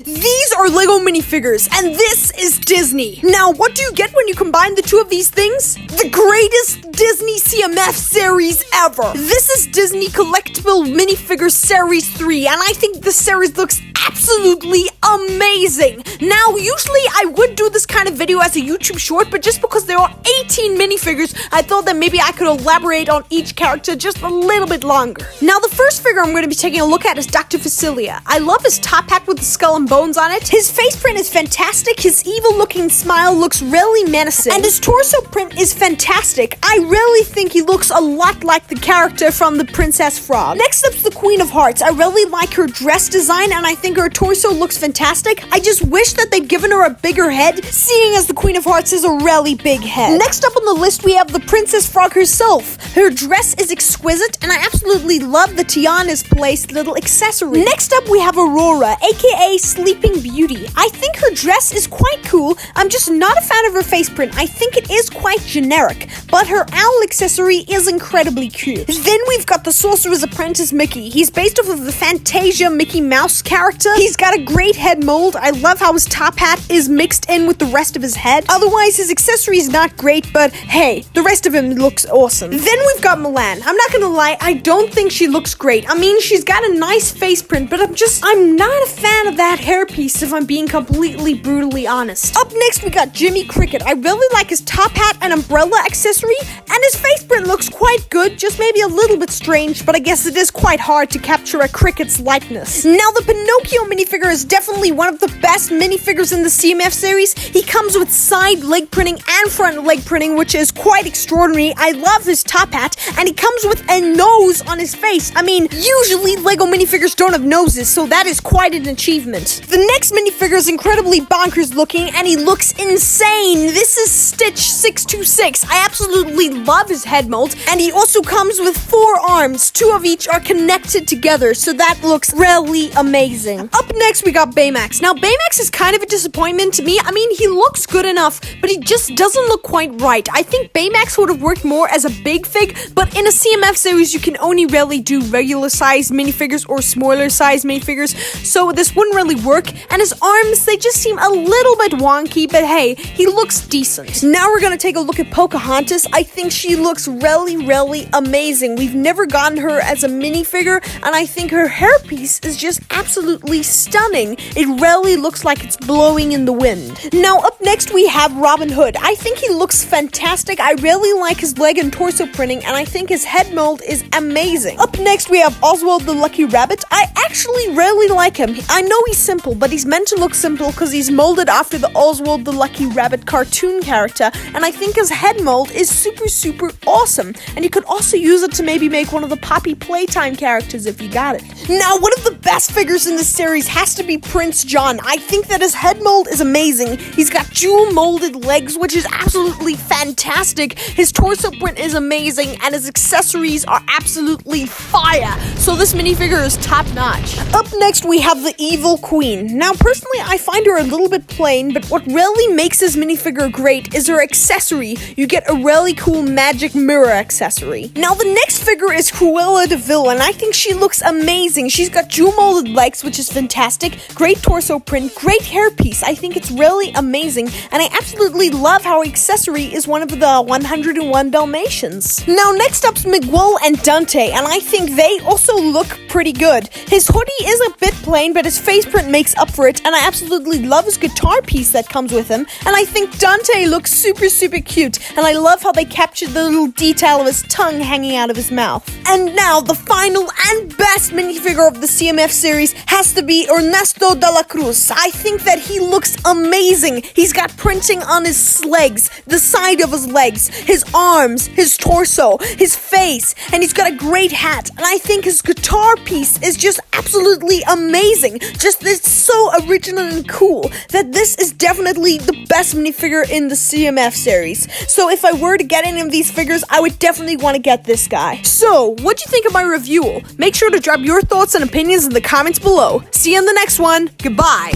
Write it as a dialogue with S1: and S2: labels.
S1: These are LEGO minifigures, and this is Disney. Now, what do you get when you combine the two of these things? The greatest Disney CMF series ever. This is Disney Collectible Minifigures Series 3, and I think this series looks absolutely amazing. Now, usually I would do this kind of video as a YouTube short, but just because there are 18 minifigures, I thought that maybe I could elaborate on each character just a little bit longer. Now, the first figure I'm going to be taking a look at is Dr. Facilia. I love his top hat with the skull and bones on it. His face print is fantastic. His evil-looking smile looks really menacing, and his torso print is fantastic. I really think he looks a lot like the character from the Princess Frog. Next up's the Queen of Hearts. I really like her dress design, and I think her torso looks fantastic. I just wish that they'd given her a bigger head, seeing as the Queen of Hearts has a really big head. Next up on the list, we have the Princess Frog herself. Her dress is exquisite, and I absolutely love the Tiana's placed little accessory. Next up, we have Aurora, aka Sleeping Beauty. I think her dress is quite cool. I'm just not a fan of her face print. I think it is quite generic, but her owl accessory is incredibly cute. Then we've got the Sorcerer's Apprentice Mickey. He's based off of the Fantasia Mickey Mouse character. He's got a great head mold. I love how his top hat is mixed in with the rest of his head. Otherwise, his accessory is not great, but hey, the rest of him looks awesome. Then we've got Milan. I'm not gonna lie, I don't think she looks great. I mean, she's got a nice face print, but I'm not a fan of that hairpiece, if I'm being completely brutally honest. Up next, we got Jimmy Cricket. I really like his top hat and umbrella accessory, and his face print looks quite good, just maybe a little bit strange, but I guess it is quite hard to capture a cricket's likeness. Now, the Pinocchio minifigure is definitely one of the best minifigures in the CMF series. He comes with side leg printing and front leg printing, which is quite extraordinary. I love his top hat, and he comes with a nose on his face. I mean, usually LEGO minifigures don't have noses, so that is quite an achievement. The next minifigure is incredibly bonkers looking, and he looks insane. This is Stitch 626. I absolutely love his head mold, and he also comes with 4 arms. 2 of each are connected together, so that looks really amazing. Up next, we got Baymax. Now, Baymax is kind of a disappointment to me. I mean, he looks good enough, but he just doesn't look quite right. I think Baymax would have worked more as a big fig, but in a CMF series, you can only really do regular sized minifigures or smaller sized minifigures, so this wouldn't really work. And his arms, they just seem a little bit wonky, but hey, he looks decent. Now we're gonna take a look at Pocahontas. I think she looks really amazing. We've never gotten her as a minifigure, and I think her hairpiece is just absolutely stunning. It really looks like it's blowing in the wind. Now up next, we have Robin Hood. I think he looks fantastic. I really like his leg and torso printing, and I think his head mold is amazing. Up next, we have Oswald the Lucky Rabbit. I actually really like him. I know he's simple, but he's meant to look simple because he's molded after the Oswald the Lucky Rabbit cartoon character, and I think his head mold is super awesome, and you could also use it to maybe make one of the Poppy Playtime characters if you got it. Now, one of the best figures in this series has to be Prince John. I think that his head mold is amazing. He's got jewel molded legs, which is absolutely fantastic. His torso print is amazing, and his accessories are absolutely fire. So this minifigure is top notch. Up next, we have the Evil Queen. Now, personally, I find her a little bit plain, but what really makes this minifigure great is her accessory. You get a really cool magic mirror accessory. Now, the next figure is Cruella de Vil, and I think she looks amazing. She's got jewel molded legs, which is fantastic, great torso print, great hairpiece. I think it's really amazing, and I absolutely love how her accessory is one of the 101 Dalmatians. Now, next up's Miguel and Dante, and I think they also look pretty good. His hoodie is a bit plain, but his face print makes up for it, and I absolutely love his guitar piece that comes with him, and I think Dante looks super cute, and I love how they captured the little detail of his tongue hanging out of his mouth. And now, the final and best minifigure of the CMF series has to be Ernesto De La Cruz. I think that he looks amazing. He's got printing on his legs, the side of his legs, his arms, his torso, his face, and he's got a great hat, and I think his guitar piece is just absolutely amazing. Just it's so original and cool that this is definitely the best minifigure in the CMF series. So if I were to get any of these figures, I would definitely want to get this guy. So, what'd you think of my review? Make sure to drop your thoughts and opinions in the comments below. See you in the next one. Goodbye.